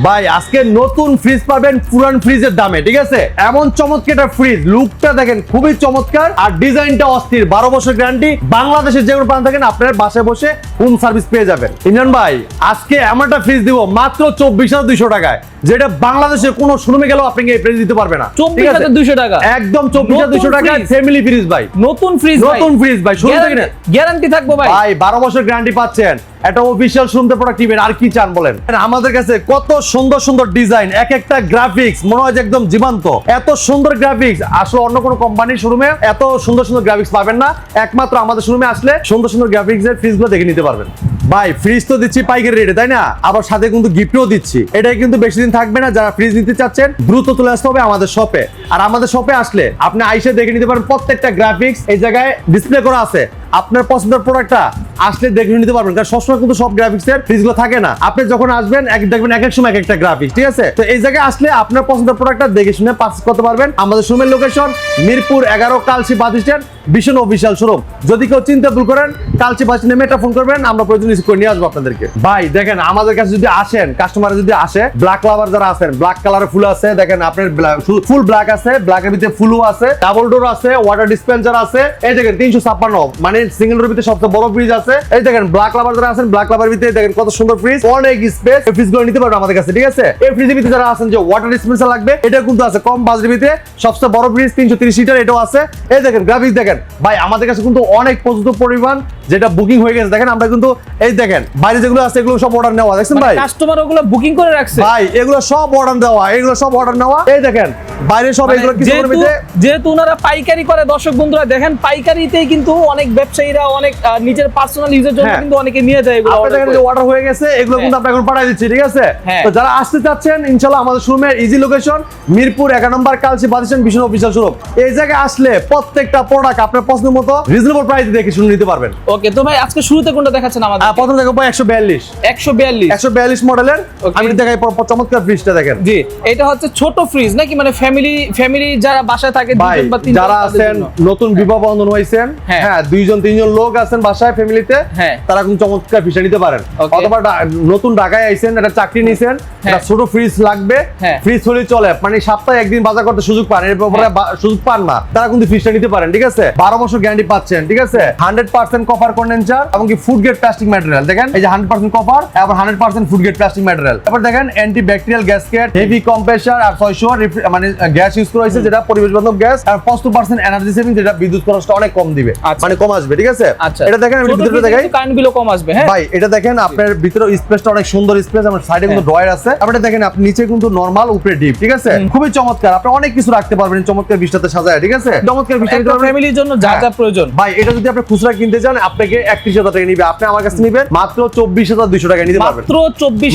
ভাই আজকে নতুন ফ্রিজ পাবেন পুরান ফ্রিজের দামে, ঠিক আছে? এমন চমৎকার ফ্রিজ, লুকটা দেখেন খুবই চমৎকার আর ডিজাইনটা অস্থির। 12 বছর গ্যারান্টি, বাংলাদেশের যে কোনো প্রান্ত থাকেন আপনার বাসায় বসে হোম সার্ভিস পেয়ে যাবেন। ইমরান ভাই আজকে এমন একটা ফ্রিজ দিব মাত্র 24,200 টাকায়, যেটা বাংলাদেশের কোনো শোরুমে গেলেও আপনি এই প্রাইস দিতে পারবে না। 24,200 টাকা, একদম 24,200 টাকা ফ্যামিলি ফ্রিজ ভাই। নতুন ফ্রিজ, নতুন ফ্রিজ ভাই, শুরু থেকে গ্যারান্টি থাকবে ভাই। ভাই 12 বছর গ্যারান্টি পাচ্ছেন, একটা অফিশিয়াল শোরুমে প্রোডাক্ট দিবেন, আর কি চান বলেন? আমাদের কাছে কত সুন্দর সুন্দর ডিজাইন, এক একটা গ্রাফিক্স মনে হয় যে একদম জীবন্ত। এত সুন্দর গ্রাফিক্স আসলে অন্য কোনো কোম্পানির শোরুমে এত সুন্দর সুন্দর গ্রাফিক্স পাবেন না। একমাত্র আমাদের শোরুমে আসলে সুন্দর সুন্দর গ্রাফিক্স এর ফ্রিজগুলো দেখে নিতে পারবেন। ভাই ফ্রিজ তো দিচ্ছি পাইকারি রেটে, তাই না? আবার সাথে কিন্তু গিফটও দিচ্ছি। এটাই কিন্তু বেশি দিন থাকবে না। যারা ফ্রিজ নিতে চাচ্ছেন দ্রুত চলে আসতে হবে আমাদের শপে। আর আমাদের শপে আসলে আপনি আইসে দেখে নিতে পারেন প্রত্যেকটা গ্রাফিক্স এই জায়গায় ডিসপ্লে করা আছে। আপনার পছন্দের প্রোডাক্টটা আসলে দেখে নিতে পারবেন, কারণ সবসময় কিন্তু সব গ্রাফিক্স এর ফ্রিজগুলো থাকে না। আপনি যখন আসবেন দেখবেন এক এক সময় এক একটা গ্রাফিক্স, ঠিক আছে? তো এই জায়গায় আসলে আপনার পছন্দের প্রোডাক্টটা দেখে শুনে পারচেজ করতে পারবেন। আমাদের শোরুমের location Mirpur 11 Kalshi bus stand, ভীষণ অফিসিয়াল শোরুম। যদি কেউ চিন্তা ভুল করেন কালসি বাস স্ট্যান্ডে মেটা ফোন করবেন, আমরা প্রয়োজন রিসিভ করে নিয়ে আসবো আপনাদেরকে। ভাই দেখেন আমাদের কাছে যদি আসেন, কাস্টমার যদি আসে, ব্ল্যাক লাভার যারা আছেন, ব্ল্যাক কালারের ফুল আছে, দেখেন আপনার ফুল ব্ল্যাক আছে, ব্ল্যাকের ভিতরে ফুলও আছে, ডাবল ডোর আছে, ওয়াটার ডিসপেন্সার আছে। এই দেখেন 356 মানে সিঙ্গেল ডোর ভিতরে সবচেয়ে বড় ফ্রিজ আছে। এই দেখেন ব্ল্যাক লাভার যারা আছেন, ব্ল্যাক লাভার ভিতরে দেখেন কত সুন্দর ফ্রিজ, অনেক স্পেস। এই ফ্রিজগুলো নিতে পারবেন আমাদের কাছে, ঠিক আছে? এই ফ্রিজের ভিতরে যারা আছেন যে ওয়াটার ডিসপেন্সার লাগবে, এটা কিন্তু আছে কম বাজেটের ভিতরে, সবচেয়ে বড় ফ্রিজ 330 লিটার, এটাও আছে। এই দেখেন গ্রাফিক্স দেখেন ভাই, আমাদের কাছে কিন্তু অনেক প্রচুর পরিমাণ যেটা বুকিং হয়ে গেছে। দেখেন আমরা কিন্তু এই দেখেন বাইরে যেগুলো আছে এগুলো সব অর্ডার নেওয়া, দেখছেন ভাই? কাস্টমার ওগুলো বুকিং করে রাখছে ভাই, এগুলো সব অর্ডার দেওয়া, এগুলো সব অর্ডার নেওয়া। এই দেখেন বাইরে সব এগুলো কিছু করবে যেহেতু ওনারা পাইকারি করে। দর্শক বন্ধুরা দেখেন পাইকারিতেই কিন্তু অনেক ব্যবসায়ীরা অনেক নিজের পার্সোনাল ইউজের জন্য কিন্তু অনেকে নিয়ে যায় এগুলো। আপনারা দেখেন যে অর্ডার হয়ে গেছে, এগুলো কিন্তু আমরা এখন পাঠিয়ে দিচ্ছি, ঠিক আছে? তো যারা আসতে চাচ্ছেন ইনশাআল্লাহ আমাদের শোরুমের ইজি লোকেশন মিরপুর 11 নম্বর কালসি বাস স্ট্যান্ড, ভীষণ অফিসিয়াল শোরুম। এই জায়গায় আসলে প্রত্যেকটা প্রোডাক্ট আপনার পছন্দ মতো রিজনেবল প্রাইসে দেখে শুনে নিতে পারবেন। ওকে, তো ভাই আজকে শুরুতে কোনটা দেখাচ্ছেন আমাদের? প্রথম দেখাবো 142 মডেলের। আমি দেখাই চমৎকার ফ্রিজটা দেখেন। জি, এটা হচ্ছে ছোট ফ্রিজ নাকি, মানে ফ্যামিলি যারা বাসায় থাকে দুজন বা তিনজন, যারা আছেন নতুন বিবাহ বন্ধন হয়েছেন, হ্যাঁ 2-3জন লোক আছেন বাসায় ফ্যামিলিতে, তারা কিন্তু চমৎকার ফ্রিজটা নিতে পারেন। অথবা নতুন ঢাকায় আইছেন, একটা চাকরি নিছেন, একটা ছোট ফ্রিজ লাগবে, ফ্রিজ হলে চলে, মানে সপ্তাহে একদিন বাজার করতে সুযোগ পান, এর ব্যাপারে সুযোগ পান না, তারা কিন্তু ফ্রিজটা নিতে পারেন, ঠিক আছে? 12 বছর গ্যারান্টি পাচ্ছেন, ঠিক আছে? 100% কপার কন্ডেন্সার এবং কি ফুড গ্রেড প্লাস্টিক ম্যাটেরিয়াল। দেখেন এই যে 100% কপার এবং 100% ফুড গ্রেড প্লাস্টিক ম্যাটেরিয়াল। তারপর দেখেন anti bacterial gasket, heavy compressor আর 600 মানে গ্যাস ইউজ করা হয়েছে, যেটা পরিবেশ বান্ধব গ্যাস, আর 50% এনার্জি সেভিং, যেটা বিদ্যুৎ খরচটা অনেক কম দিবে, মানে কম আসবে, ঠিক আছে? এটা দেখেন আমি ভিতরে দেখাই, কারেন্ট বিলও কম আসবে। হ্যাঁ ভাই এটা দেখেন আপনার ভিতরে স্পেসটা অনেক সুন্দর স্পেস, আমার সাইডে কিন্তু ড্রয়ার আছে। আপনি দেখেন আপনি নিচে কিন্তু নরমাল, উপরে ডিপ, ঠিক আছে? খুবই চমৎকার, আপনি অনেক কিছু রাখতে পারবেন চমৎকার বিছানাতে সাজায়, ঠিক আছে? চমৎকার বিছানা ফ্যামিলির জন্য যা যা প্রয়োজন। ভাই এটা যদি আপনি খুচরা কিনতে চান আপনাকে 31,000 টাকা নিবে, আপনি আমার কাছে নিবেন মাত্র 24,200 টাকা নিতে পারবেন।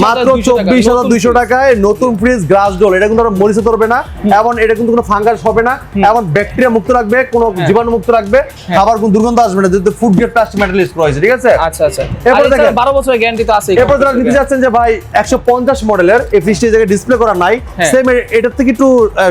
মাত্র 24,200 টাকায় নতুন ফ্রিজ গ্লাস ডোর। এটা কিন্তু মরিচা ধরবে না, এবং এটা কিন্তু কোনো ফাঙ্গাস হবে না, এবং ব্যাকটেরিয়া মুক্ত রাখবে, কোনো জীবাণু মুক্ত রাখবে, খাবার কোনো দুর্গন্ধ আসবে না, যেহেতু food grade plastic material use করা হয়েছে, ঠিক আছে? আচ্ছা আচ্ছা। এরপর দেখেন 12 বছরের গ্যারান্টি তো আছে। এরপর যারা নিতে যাচ্ছেন যে ভাই 150 মডেলের এই ফ্রিজটা জায়গায় ডিসপ্লে করা নাই, সেম এটার থেকে একটু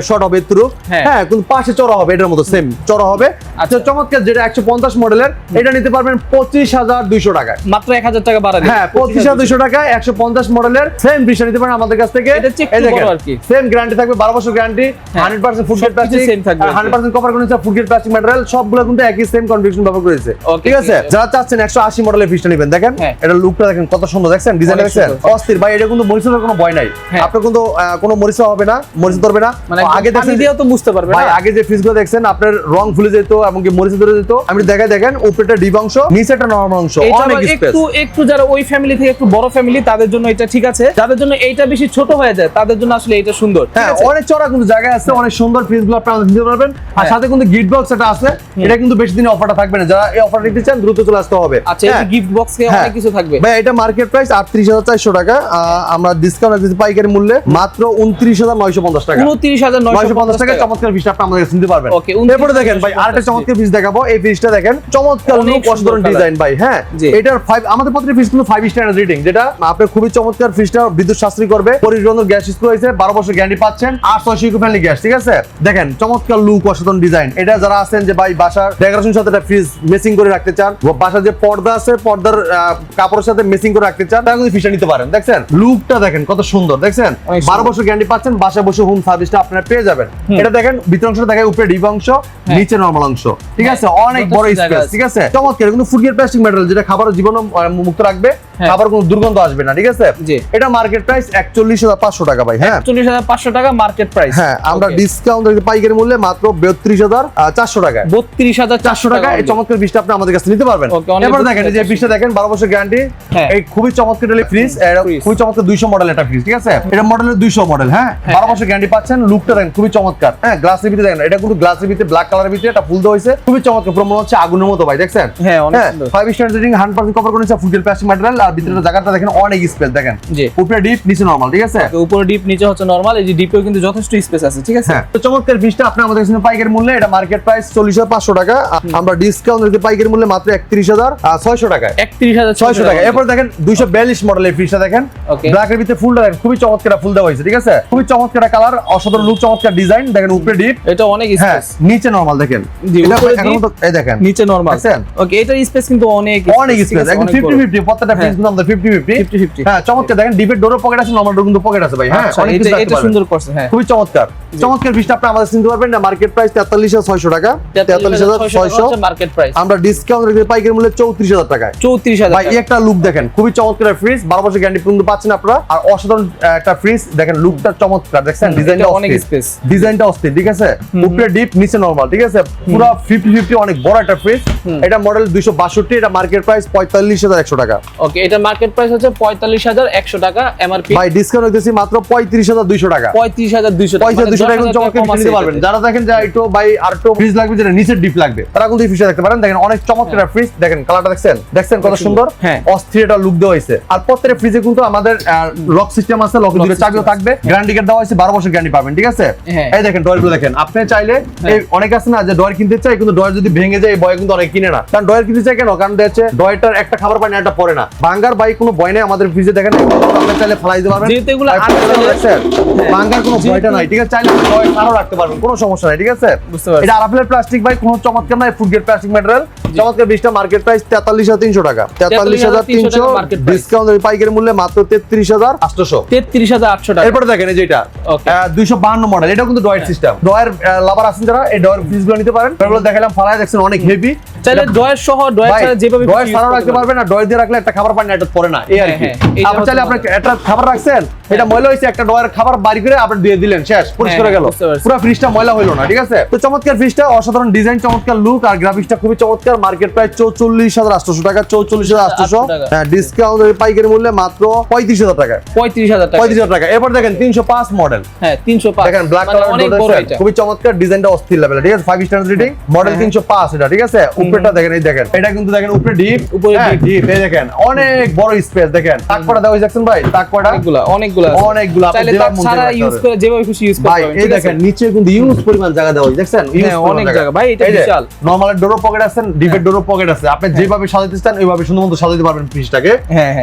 শর্ট হবে একটু, হ্যাঁ কিন্তু পাশে চড়া হবে, এটার মতো সেম চড়া হবে। আচ্ছা চমৎকার, যেটা 150 মডেলের, এটা নিতে পারবেন 25,200 টাকায়, মাত্র 1000 টাকা বাড়া দিন। হ্যাঁ 25,200 টাকায় 150 মডেলের সেম ফ্রিজটা নিতে পারেন আমাদের কাছ থেকে। এটা চেক বড় আর কি, সেম গ্যারান্টি থাকবে, 12 বছর guarantee, 100% food grade plastic, 100% copper condenser, food grade plastic material, সবগুলো কিন্তু একই সেম কনফিগারেশন ব্যবহার করেছে, ঠিক আছে? যারা চাচ্ছেন 180 মডেলের ফ্রিজটা নেবেন, দেখেন এটা লুকটা দেখেন কত সুন্দর, দেখছেন ডিজাইন দেখছেন অস্থির। ভাই এটা কিন্তু মরিচার কোনো ভয় নাই, আপনার কিন্তু কোনো মরিচা হবে না, মরিচা ধরবে না। আগে দেখেন দিয়েও তো বুঝতে পারবেন ভাই, আগে যে ফ্রিজগুলো দেখছেন আপনার রং ফুলে যেত এবং কি মরিচা ধরে যেত। আমি দেখাই, দেখেন উপরেটা ডিপ অংশ, নিচেটা নরমাল অংশ, অনেক স্পেস। একটু যারা ওই ফ্যামিলি থেকে একটু বড় ফ্যামিলি, তাদের জন্য এটা ঠিক আছে। যাদের জন্য এইটা বেশি ছোট হয়ে যায় তাদের জন্য আসলে এটা সুন্দর, হ্যাঁ অনেক চড়া কিন্তু জায়গা আছে, অনেক সুন্দর ফ্রিজগুলো আপনারা নিতে পারবেন। আর সাথে কিন্তু গিফট বক্স এটা আছে, এটা কিন্তু বেশি দিন অফারটা থাকবে না, যারা এই অফার নিতে চান দ্রুত চলে আসতে হবে। আচ্ছা, এই গিফট বক্সে অনেক কিছু থাকবে ভাই। এটা মার্কেট প্রাইস 38,400 টাকা, আমরা ডিসকাউন্ট দিচ্ছি পাইকারি মূল্যে মাত্র 29,950 টাকা। 29,950 টাকা চমৎকার ফ্রিজটা আপনি আমাদের কাছে নিতে পারবেন। এরপরে দেখেন ভাই আরেকটা চমৎকার ফ্রিজ দেখাবো। এই ফ্রিজটা দেখেন চমৎকার লুক, অসাধারণ অসাধারণ ডিজাইন ভাই। হ্যাঁ, এটার আমাদের প্রত্যেকটা ফ্রিজ কিন্তু 5 স্টার রেটিং, যেটা আপনার খুবই চমৎকার। ফ্রিজটা বিদ্যুৎ সাশ্রয়ী করবে, পরিবহন গ্যাস স্ক্রু হয়েছে, 12 বছর গ্যারান্টি পাচ্ছেন, আর 600 ইকো ফ্রেন্ডলি গ্যাস। ঠিক আছে, দেখেন চমৎকার লুক, অসাধারণ ডিজাইন। এটা যারা আছেন যে ভাই বাসার ডেকোরেশনের সাথে একটা ফ্রিজ মেসিং করে রাখতে চান, বাসার যে পর্দা আছে পর্দার কাপড়ের সাথে মেসিং করে রাখতে চান, তারা কিন্তু ফ্রিজটা নিতে পারেন। দেখছেন লুকটা দেখেন কত সুন্দর, দেখছেন 12 বছর গ্যারান্টি পাচ্ছেন, বাসায় বসে হোম সার্ভিসটা আপনারা পেয়ে যাবেন। এটা দেখেন ভিতর অংশটা দেখেন, উপরে ডিপ অংশ, নিচে নরমাল অংশ। ঠিক আছে, অনেক বড় স্পেস। ঠিক আছে, চমৎকার। কিন্তু ফুড গ্রেড প্লাস্টিক ম্যাটেরিয়াল, যেটা খাবারের জীবন মুক্ত রাখবে, খাবার কোনো দুর্গন্ধ আসবে না। ঠিক আছে, এটা মার্কেট প্রাইস 41,500 টাকা ভাই। হ্যাঁ, 41,500 টাকা মার্কেট প্রাইস। হ্যাঁ, আমরা ডিসকাউন্ট পাইকারি মূল্যে মাত্র 32,400 টাকা। 32,400 টাকা এই চমৎকার ফ্রিজটা আপনি আমাদের কাছে নিতে পারবেন। এবার দেখেন এই যে ফ্রিজটা দেখেন, 12 বছর গ্যারান্টি, এই খুবই চমৎকার ফ্রিজ, খুবই চমৎকার 200 মডেল একটা ফ্রিজ। ঠিক আছে, এটা মডেলের 200 মডেল। হ্যাঁ, 12 বছর গ্যারান্টি পাচ্ছেন। লুকটা দেখেন খুবই চমৎকার। হ্যাঁ, গ্লাসের ভিতরে দেখেন, এটা কিন্তু গ্লাসের ভিতরে ব্ল্যাক কালারের ভিতরে এটা ফুল দেওয়া হয়েছে, খুবই চমৎকার। পুরো মনে হচ্ছে আগুনের মতো ভাই, দেখছেন? হ্যাঁ, অনেক সুন্দর। 5 স্টার রেটিং, 100% কভার করে নিচ্ছে ফুড গ্রেড প্লাস্টিক ম্যাটেরিয়াল। আর ভিতরের জায়গাটা দেখেন অনেক স্পেস, দেখেন উপরে ডিপ, নিচে নরমাল। ঠিক আছে, উপরে ডিপ, নিচে হচ্ছে নরমাল। এই যে ডিপেও কিন্তু যথেষ্ট স্পেস আছে। ঠিক আছে, তো চমৎকার ফ্রিজটা আপনি আমাদের কাছে পাইকারি মূল্যে, এটা মার্কেট প্রাইস 40,500 টাকা, আমরা ডিসকাউন্ট দিতে পাইকারি মূল্যে মাত্র 31,600 টাকা। 31,600 টাকা। এরপর দেখেন 242 মডেলের ফ্রিজটা দেখেন, ব্ল্যাকের ভিতরে ফুলটা দেখেন, খুবই চমৎকার ফুল দেওয়া হয়েছে। ঠিক আছে, খুবই চমৎকার কালার, অসাধারণ লুক, চমৎকার ডিজাইন। দেখেন উপরে ডিপ, এটা অনেক স্পেস, নিচে নরমাল। দেখেন এটা এখন তো এই দেখেন নিচে নরমাল। ওকে, এটার স্পেস কিন্তু অনেক স্পেস, একদম 50-50 প্রত্যেকটা ফ্রিজ কিন্তু আমাদের 50-50। হ্যাঁ, চমৎকার। দেখেন ডিপের ডোরও পকেট আছে, নরমাল ডোর কিন্তু পকেট আছে ভাই। হ্যাঁ, এটা সুন্দর করছে। হ্যাঁ, খুবই চমৎকার। চমৎকার ফ্রিজটা আপনি আমাদের কিনতে পারবেন না, মার্কেট প্রাইস 43,600 টাকা। 43,600 মার্কেট প্রাইস, আমরা ডিসকাউন্ট রেখে পাইকারি মূল্যে 34,000 টাকায়। 34,000 ভাই একটা লুক দেখেন, খুবই চমৎকার ফ্রিজ, 12 বছর গ্যারান্টি পর্যন্ত পাচ্ছেন আপনারা। আর অসাধারণ একটা ফ্রিজ, দেখেন লুকটা চমৎকার, দেখছেন ডিজাইনটা অনেক স্পেস, ডিজাইনটা অস্থির। ঠিক আছে, উপরে ডিপ, নিচে নরমাল। ঠিক আছে, পুরো 50-50 অনেক বড় একটা ফ্রিজ। এটা মডেল 262, এটা মার্কেট প্রাইস 45,100 টাকা। ওকে, এটা মার্কেট প্রাইস হচ্ছে 45,100 টাকা এমআরপি। ভাই ডিসকাউন্ট হইতেছি মাত্র 35,200 টাকা। 35,200 টাকা কিন্তু চমৎকার ফ্রিজ নিতে পারবেন। যারা দেখেন যে একটু ভাই আর একটু ফ্রিজ লাগবে, যেটা নিচের ডিপ লাগবে, তারা কিন্তু এই ফ্রিজটা দেখতে পারেন। দেখেন অনেক চমৎকার ফ্রিজ, দেখেন কালারটা দেখছেন কত সুন্দর, অস্থির একটা লুক দেওয়া হয়েছে। আর প্রত্যেকটা ফ্রিজে কিন্তু আমাদের লক সিস্টেম আছে, লকের দুটো চাবিও থাকবে, গ্যারান্টি কার্ড দেওয়া হয়েছে, 12 বছর গ্যারান্টি পাবেন। ঠিক আছে, এই দেখেন ডয়ারগুলো দেখেন, আপনি চাইলে এই অনেক আছে না যে ডয়ার কিনতে চাই, কিন্তু ডয়ার যদি ভেঙে যায় এই বয় কিন্তু অনেক কিনে না। কারণ ডয়ার কিনতে চাই কেন? কারণ দেখছে ডয়ারটার একটা খাবার পানি একটা পড়ে না, ভাঙ্গার বাই কোনো ভয় নেই। আমাদের ফ্রিজে দেখেন আপনি চাইলে ফেলাই দিতে পারবেন, যেহেতু এগুলো ভাঙ্গার কোনো ভয়টা নাই। ঠিক আছে, চাইলে ডয়ার আরো রাখতে পারবেন, কোনো সমস্যা নাই। ঠিক আছে, এটা আরাফেল প্লাস্টিক ভাই, কোনো চমৎকার নাই, ফুড গ্রেড প্লাস্টিক ম্যাটেরিয়াল। চমৎকার ফ্রিজটা মার্কেট প্রাইস 43,300 টাকা। 43,300 ডিসকাউন্ট পাইকারি মূল্যে মাত্র 33,800। 33,800 টাকা। এরপর দেখেন এই যে এটা 252 মডেল, এটা কিন্তু ডয়ার সিস্টেম। ডয়ার লাভার আছেন যারা, এই ডয়ার ফ্রিজগুলো নিতে পারেন। এগুলো দেখালাম ফালায়, দেখছেন অনেক হেভি। চাইলে ডয়ার সহ, ডয়ার ছাড়া যেভাবে ডয়ার ছাড়া রাখতে পারবেন না, ডয়ার দিয়ে রাখলে একটা খাবার পানি এটা পড়ে না, এই আর কি। আপনি চাইলে আপনি একটা খাবার রাখছেন, এটা ময়লা হয়েছে, একটা ডয়ার খাবার বাড়ি করে আপনি দিয়ে দিলেন, শেষ, পরিষ্কার হয়ে গেল, পুরো ফ্রিজটা ময়লা হলো না। ঠিক আছে, তো চমৎকার ফ্রিজটা, অসাধারণ ডিজাইন, চমৎকার লুক, আর গ্রাফিক্সটা খুবই চমৎকার। মার্কেট প্রাইস 44,800 টাকা। 44,800 ডিসকাউন্ট পাইকারি মূল্যে মাত্র 35,000 টাকা। 35,000 টাকা। এরপর দেখেন 305 মডেল। হ্যাঁ, 305 দেখেন ব্ল্যাক কালার, খুবই চমৎকার, ডিজাইনটা অস্থির লেভেল। ঠিক আছে, 5 স্টার রেটিং, মডেল 305 এটা। ঠিক আছে, উপরেটা দেখেন, এই দেখেন এটা কিন্তু দেখেন উপরে ডিপ, ডিপ, এই দেখেন অনেক বড় স্পেস। দেখেন তাকপাটা দেওয়া হয়েছে ভাই, তাকপাটা অনেকগুলো চাইলে তাক ছাড়া ইউজ করে যেভাবে খুশি ইউজ করতে পারবেন। এই দেখেন নিচে কিন্তু ইউজ পরিমাণ জায়গা দেওয়া হয়েছে, দেখছেন অনেক জায়গা ভাই, এটা বিশাল। নরমাল ডোরও পকেট আছে, ডিপের ডোরও পকেট আছে, আপনি যেভাবে সাজাতে চান ওইভাবে সুন্দর সাজাতে পারবেন ফ্রিজটাকে।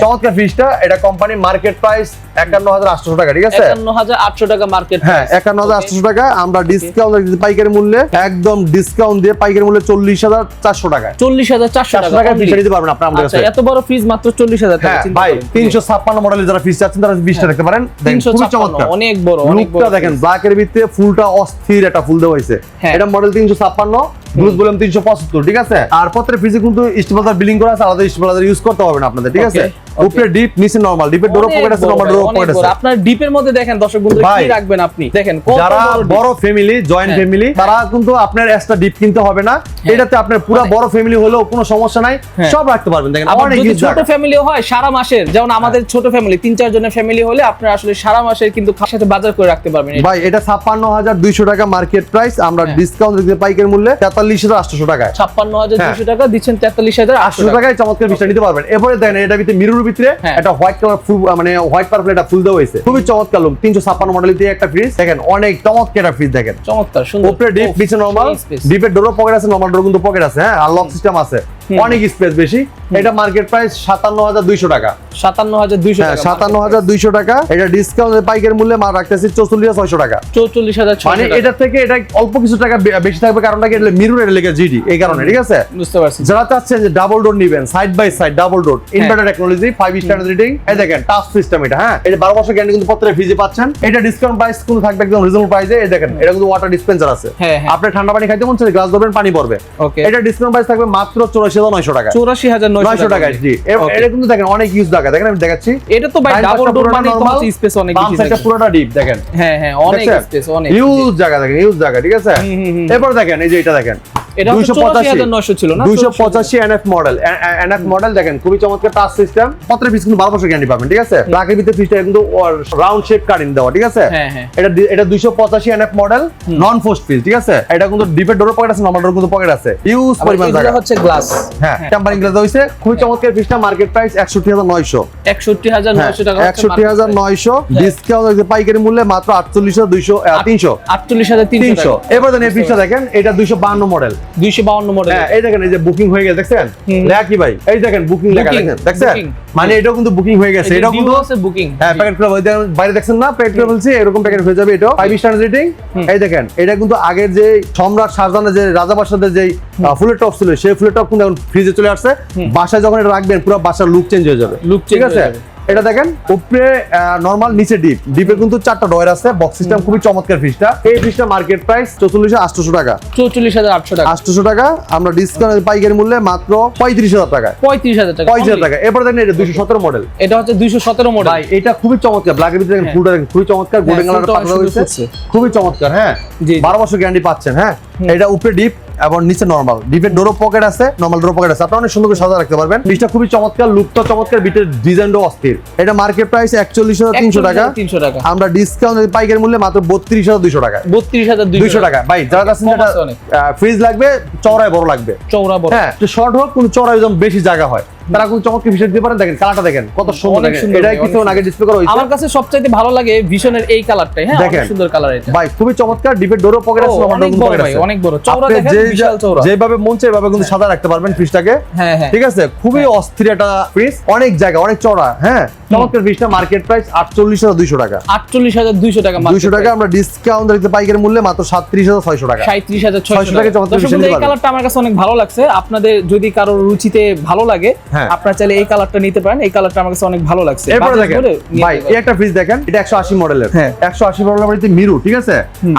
চমৎকার ফ্রিজটা, এটা কোম্পানি মার্কেট প্রাইস 51,800 টাকা। ঠিক আছে, 51,800 টাকা মার্কেট। হ্যাঁ, 51,800 টাকা। আমরা ডিসকাউন্ট পাইকারি মূল্যে, একদম ডিসকাউন্ট দিয়ে পাইকারি মূল্যে 40,400 টাকা। 40,400 টাকা ফ্রিজ দিতে পারবেন আপনি আমাদের কাছে। এত বড় ফ্রিজ মাত্র 40,000 টাকা। ভাই 356 মডেলের যারা ফ্রিজ চাচ্ছেন তারা 20টা রাখতে পারেন। দেখেন খুবই চমৎকার, অনেক বড়, অনেক বড়। দেখেন ব্ল্যাকের ভিতরে ফুলটা অস্থির একটা ফুল দেওয়া হয়েছে। এটা মডেল 356, গ্লুজ বললাম 375। ঠিক আছে, আর প্রত্যেকটা ফ্রিজে কিন্তু স্টেবিলাইজার বিলিং করা আছে, আলাদা স্টেবিলাইজার ইউজ করতে হবে না আপনাদের। ঠিক আছে, উপরে ডিপ, নিচে নরমাল, ডিপের ডোরও পকেট আছে, নরমাল ডোরও পকেট আছে। আপনার ডিপের মধ্যে দেখেন দর্শক বন্ধুরা কি রাখবেন আপনি, দেখেন যারা বড় ফ্যামিলি, জয়েন্ট ফ্যামিলি, তারা কিন্তু আপনার এক্সট্রা ডিপ কিনতে হবে না। এটাতে আপনার পুরো বড় ফ্যামিলি হলেও কোনো সমস্যা নাই, সব রাখতে পারবেন। দেখেন অনেক যদি ছোট ফ্যামিলি হয় সারা মাসের, যেমন আমাদের ছোট ফ্যামিলি 3-4 জনের ফ্যামিলি হলে আপনারা আসলে সারা মাসের কিন্তু সাথে বাজার করে রাখতে পারবেন। ভাই এটা 56,200 টাকা মার্কেট প্রাইস, আমরা ডিসকাউন্ট দিতে পাইকারি মূল্যে 43,800 টাকা। 56,200 টাকা দিচ্ছেন 43,800 টাকায় চমৎকার ফ্রিজটা নিতে পারবেন। এরপরে দেখেন এটা ভিতরে মিররের ভিতরে একটা হোয়াইট কালার ফুল, মানে হোয়াইট পার্পল একটা ফুল দেওয়া হয়েছে, খুবই চমৎকার লুক। 356 মডেল দিয়ে একটা ফ্রিজ, দেখেন অনেক চমৎকার একটা ফ্রিজ। দেখেন চমৎকার সুন্দর, উপরে ডিপ, নিচে নরমাল, ডিপের ডোরও পকেট আছে, নরমাল ডোর কিন্তু পকেট আছে। হ্যাঁ, আর লক সিস্টেম আছে। অনেক স্পেস বেশি। এটা মার্কেট প্রাইস 57,200 টাকা। 57,200 হ্যাঁ, টাকা। 57,200 টাকা। এটা ডিসকাউন্ট পাইকারি মূল্যে মাল রাখতেছি 64,600 টাকা। 44,600 মানে টাকা। এটা থেকে এটা অল্প কিছু টাকা বেশি থাকবে, কারণটা কি, এটা মিরর এর লেগে জিডি, এই কারণে। ঠিক আছে, বুঝতে পারছি। যারা চাচ্ছেন যে ডাবল ডোর নিবেন, side by side double door, inverter technology, 5 star rating, এই দেখেন টাচ সিস্টেম এটা। হ্যাঁ, এটা 12 বছর গ্যারান্টি কিন্তু পত্রে ফ্রিজে পাচ্ছেন। এটা ডিসকাউন্ট প্রাইস কিন্তু থাকবে একদম রিজনেবল প্রাইসে। এই দেখেন, এটা কিন্তু ওয়াটার ডিসপেন্সার আছে। হ্যাঁ, হ্যাঁ। আপনি ঠান্ডা পানি খাইতে মন চাইলে গ্লাস ধরবেন, পানি পড়বে। ওকে। এটা ডিসকাউন্ট প্রাইস থাকবে মাত্র 84,900 টাকা। 84,900 টাকা। জি, এটা কিন্তু দেখেন অনেক ইউজ জায়গা, দেখেন আমি দেখাচ্ছি। এটা তো ভাই ডাবল ডোর মানে তো স্পেস অনেক বেশি থাকে। এটা পুরোটা ডিপ দেখেন। হ্যাঁ হ্যাঁ, অনেক স্পেস, অনেক ইউজ জায়গা দেখেন, ইউজ জায়গা। ঠিক আছে, এরপর দেখেন এই যে এটা দেখেন, এটা 84,900 ছিল না? 285 এনএফ মডেল। এনএফ মডেল দেখেন, খুবই চমৎকার টাচ সিস্টেম। পত্রের পিস কিন্তু 12 বছর গ্যারান্টি পাবেন। ঠিক আছে, লাকের ভিতরে পিসটা কিন্তু রাউন্ড শেপ কাটিং দেওয়া। ঠিক আছে, হ্যাঁ হ্যাঁ। এটা 285 এনএফ মডেল, নন ফোস্ট পিস। ঠিক আছে, এটা কিন্তু ডিপের ডোর পকেট আছে, নরমাল ডোর কিন্তু পকেট আছে। ইউজ পরিমাণ জায়গা। এটা হচ্ছে গ্লাস। হ্যাঁ, টেম্পারিং গ্লাস হইছে। খুবই চমৎকার পিসটা। Market price 61,900। 61,900 টাকা। 61,900 ডিসকাউন্ট হইছে পাইকারি মূল্যে মাত্র 48,300। 48,300 টাকা। এবার দেখেন এই পিসটা দেখেন, এটা 252 মডেল। 252 মডেল। হ্যাঁ, এই দেখেন এই যে বুকিং হয়ে গেছে, দেখছেন লেখা কি ভাই? এই দেখেন বুকিং লেখা, দেখেন দেখছেন, মানে এটাও কিন্তু বুকিং হয়ে গেছে। এটাও কিন্তু আছে বুকিং। হ্যাঁ, প্যাকেট খুলে বাইরে দেখছেন না, প্যাকেট খুলে বলছি এরকম প্যাকেট হয়ে যাবে। এটা 5 স্টার রেটিং। এই দেখেন, এটা কিন্তু আগের যে সম্রাট শাহজাহানের যে রাজাবাসাদের যে ফুলের টপ ছিল, সেই ফুলের টপ কিন্তু এখন ফ্রিজে চলে আসছে। বাসায় যখন এটা রাখবেন, পুরো বাসার লুক চেঞ্জ হয়ে যাবে। ঠিক আছে, এটা দেখেন উপরে নরমাল, নিচে ডিপ। ডিপে কিন্তু 4টা ডয়ার আছে, বক্স সিস্টেম। খুবই চমৎকার ফ্রিজটা। এই ফ্রিজটা মার্কেট প্রাইস 44,800 টাকা। 44,800 টাকা। 800 টাকা। আমরা ডিসকাউন্ট পাইকারি মূল্যে মাত্র 35,000 টাকা। 35,000 টাকা। 35,000 টাকা। এরপর দেখেন এটা 217 মডেল। এটা হচ্ছে 217 মডেল। ভাই এটা খুবই চমৎকার। ব্ল্যাকের ভিতরে দেখেন, ফুলটা দেখেন খুবই চমৎকার। গোল্ডেন কালার পাতা হয়েছে, খুবই চমৎকার। হ্যাঁ, 12 বছর গ্যারান্টি পাচ্ছেন। হ্যাঁ, এটা উপরে ডিপ এবং নিচে নরমাল। ডিপের ডোরো পকেট আছে, নরমাল ডোরো পকেট আছে। আপনি অনেক সুন্দর করে সাজা রাখতে পারবেন। ফ্রিজটা খুবই চমৎকার, লুকটা চমৎকার, বিটের ডিজাইনটাও অস্থির। এটা মার্কেট প্রাইস 41,300 টাকা। 300 টাকা। আমরা ডিসকাউন্ট পাইকারি মূল্যে মাত্র 32,200 টাকা। 32,200 টাকা। ভাই যারা কাছে ফ্রিজ লাগবে, চওড়ায় বড় লাগবে, চওড়া বড়। হ্যাঁ, শর্ট হোক, কোন চওড়ায় যেমন বেশি জায়গা হয়, তারা কোন চমৎকার ফিচার দিতে পারেন। দেখেন কালারটা দেখেন কত সুন্দর। এটা কিছু আগে ডিসপ্লে করা হয়েছে। আমার কাছে সবচেয়ে ভালো লাগে ভিশনের এই কালারটাই। হ্যাঁ, অনেক সুন্দর কালার এটা। ভাই খুবই চমৎকার। ডিপের ডোরও পকেট আছে, নরমাল ডোরও পকেট আছে, অনেক বড় চওড়া। দেখেন বিশাল চওড়া। যেভাবে মন চায় এভাবে কিন্তু সাদা রাখতে পারবেন ফ্রিজটাকে। হ্যাঁ হ্যাঁ, ঠিক আছে, খুবই অস্থির একটা ফ্রিজ, অনেক জায়গা, অনেক চওড়া। হ্যাঁ, চমৎকার ফ্রিজটা। মার্কেট প্রাইস 48,200 টাকা। 48,200 টাকা। 200 টাকা। আমরা ডিসকাউন্ট দিতে পাইকারি মূল্যে মাত্র 37,600 টাকা। 37,600 টাকা। চমৎকার দর্শক, এই কালারটা আমার কাছে অনেক ভালো লাগছে। আপনাদের যদি কারো রুচিতে ভালো লাগে, আপনারা চাইলে এই কালারটা নিতে পারেন। এই কালারটা আমার কাছে অনেক ভালো লাগছে। এরপরে দেখেন ভাই, এই একটা ফ্রিজ দেখেন, এটা 180 মডেলের। 180 মডেলের বাড়িতে মিরু। ঠিক আছে,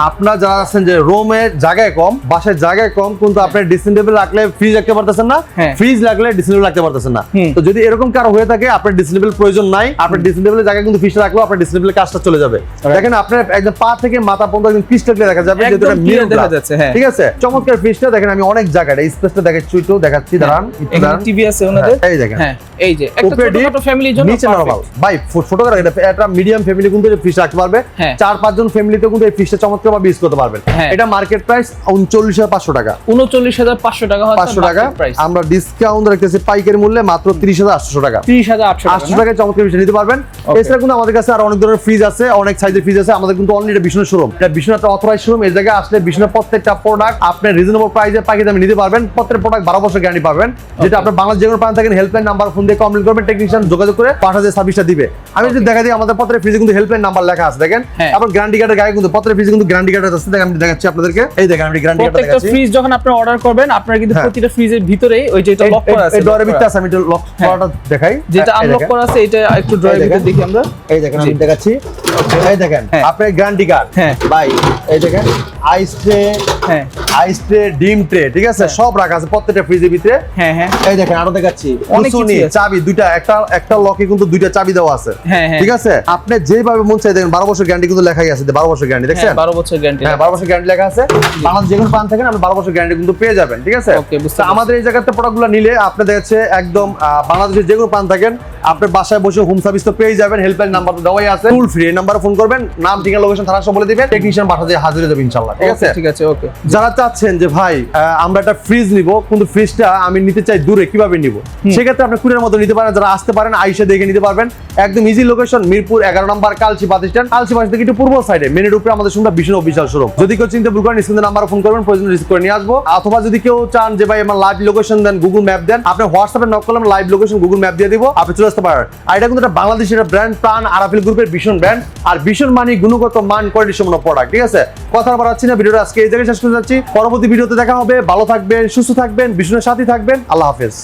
আপনারা যারা আছেন যে রুমে জায়গায় কম, বাসায় জায়গায় কম, কিন্তু আপনি ড্রেসিং টেবিল রাখলে ফ্রিজ রাখতে পারতেছেন না, ফ্রিজ লাগলে ড্রেসিং টেবিল রাখতে পারতেছেন না। তো যদি এরকম কারো হয়ে থাকে, আপনার ড্রেসিং টেবিল প্রয়োজন নাই, আপনার ড্রেসিং টেবিলের জায়গায় কিন্তু ফ্রিজ রাখলেও আপনার ড্রেসিং টেবিলের কাজটা চলে যাবে। দেখেন আপনার একদম পা থেকে মাথা পর্যন্ত একদম ক্রিস্টাল ক্লিয়ার দেখা যাবে, যেটা মিরু দেখা যাচ্ছে। ঠিক আছে, চমৎকার ফ্রিজটা দেখেন। আমি অনেক জায়গায় স্পেসটা দেখাচ্ছি, একটু দেখাচ্ছি, দাঁড়ান। এখানে টিভি আছে ওনাদের। এই দেখেন, হ্যাঁ, এই যে একটা ছোটখাটো ফ্যামিলির জন্য নিচে নরমাল। ভাই ছোট করে একটা মিডিয়াম ফ্যামিলি কিন্তু এই ফ্রিজ রাখতে পারবে। 4-5 জন ফ্যামিলিতে কিন্তু এই ফ্রিজটা চমৎকার ভাবে ইউজ করতে পারবেন। এটা মার্কেট প্রাইস 39,500 টাকা। 39,500 টাকা। 500 টাকা। আমরা ডিসকাউন্ট রাখতেছি পাইকারি মূল্যে মাত্র 30,800 টাকা। 30,800 টাকায় চমৎকার ফ্রিজ নিতে পারবেন। এছাড়া কিন্তু আমাদের কাছে আরো অনেক ধরনের ফ্রিজ আছে, অনেক সাইজের ফ্রিজ আছে। আমাদের কিন্তু অনলি এটা বিষ্ণু শোরুম, এটা বিষ্ণু একটা অথরাইজ শোরুম। এই জায়গায় আসলে বিষ্ণুর প্রত্যেকটা প্রোডাক্ট আপনি রিজনেবল প্রাইসে পাইকারি দামে নিতে পারবেন। প্রত্যেকটা প্রোডাক্ট 12 বছর গ্যারান্টি পাবেন। যেটা আপনার বাংলাদেশ যে কোনো প্রান্ত থাকেন, হেল্পলাইন নাম্বার ফোন দিয়ে কমপ্লিট করবেন, টেকনিশিয়ান যোগাযোগ করে 5,000 সার্ভিসটা দিবে। আমি যদি দেখা দিই, আমাদের পত্রের ফ্রিজে কিন্তু হেল্পলাইন নাম্বার লেখা আছে, দেখেন। আপনার গ্যারান্টি কার্ডের গায়ে কিন্তু পত্রের ফ্রিজে কিন্তু গ্যারান্টি কার্ড আছে, দেখেন আমি দেখাচ্ছি আপনাদেরকে। এই দেখেন আমি গ্যারান্টি কার্ড দেখাচ্ছি। প্রত্যেকটা ফ্রিজ যখন আপনি অর্ডার করবেন, আপনারা কিন্তু প্রতিটা ফ্রিজের ভিতরেই ওই যে এটা লক করা আছে, এই ডোরের ভিতরে আছে, আমি এটা লক করাটা দেখাই। যেটা আনলক করা আছে, এটা একটু ড্রয়ারের ভিতরে দেখি আমরা। এই দেখেন আমি দেখাচ্ছি। এই দেখেন আপনার গ্যারান্টি কার্ড। ভাই এই দেখেন আইস ট্রে, আইস ট্রে, ডিম ট্রে, ঠিক আছে, সব রাখা আছে প্রত্যেকটা ফ্রিজের ভিতরে। এই দেখেন আরো দেখাচ্ছি, কুসুনি, চাবি দুইটা, একটা লকে কিন্তু দুইটা চাবি দেওয়া আছে। ঠিক আছে, আপনি যেভাবে মন চাই দেখেন। 12 বছর গ্যারান্টি কিন্তু লেখাই আছে, 12 বছর গ্যারান্টি, দেখছেন? 12 বছর গ্যারান্টি। হ্যাঁ, 12 বছর গ্যারান্টি লেখা আছে। বাংলাদেশ যে কোনো প্রান্ত থাকেন, আপনি 12 বছর গ্যারান্টি কিন্তু পেয়ে যাবেন। ঠিক আছে, আমাদের এই জায়গাতে প্রোডাক্টগুলো নিলে আপনি দেখছে একদম বাংলাদেশের যে কোনো প্রান্ত থাকেন, আপনার বাসায় বসে হোম সার্ভিস তো পেয়ে যাবেন, হেল্পলাইন নাম্বার তো দেওয়াই আছে, টুল ফ্রি। এই নাম্বারে ফোন করবেন, নাম ঠিকানা লোকেশন থানা সব বলে দিবেন, টেকনিশিয়ান পাঠা দিয়ে হাজির হয়ে যাবে ইনশাআল্লাহ। ঠিক আছে, ঠিক আছে, ওকে। যারা চাচ্ছেন যে ভাই আমরা একটা ফ্রিজ নিব কিন্তু ফ্রিজটা আমি নিতে চাই দূরে, কিভাবে নিব, সেক্ষেত্রে আপনি কুরিয়ার মধ্যে নিতে পারেন। যারা আসতে পারেন আইসা দেখে নিতে পারবেন, একদম ইজি লোকেশন, মিরপুর 11 নম্বর কালচি বাস স্ট্যান্ড। কালচি বাস থেকে একটু পূর্ব সাইডে মেনের উপরে আমাদের শোরুমটা ভীষণ অফিসিয়াল শোরুম। যদি কেউ চিন্তা ভুল করেন স্ক্রিনে নাম্বার ফোন করবেন, প্রয়োজন রিসিভ করে নিয়ে আসবো। অথবা যদি কেউ চান যে ভাই আমার লাইভ লোকেশন দেন, গুগল ম্যাপ দেন, আপনি হোয়াটসঅ্যাপে নক করলাম, লাইভ লোকেশন গুগল ম্যাপ দিয়ে দিব, আপনি চলে আসতে পারেন। আর এটা কিন্তু একটা বাংলাদেশের ব্র্যান্ড, প্রাণ আরাফিল গ্রুপের ভীষণ ব্র্যান্ড, আর ভীষণ মানি গুণগত মান কোয়ালিটি সম্পন্ন প্রোডাক্ট। ঠিক আছে, কথা বাড়াচ্ছি না, ভিডিওটা আজকে এই জায়গায় শেষ করতে যাচ্ছি। পরবর্তী ভিডিওতে দেখা হবে। ভালো থাকবেন, সুস্থ থাকবেন, ভীষণের সাথে থাকবেন। আল্লাহ হাফেজ।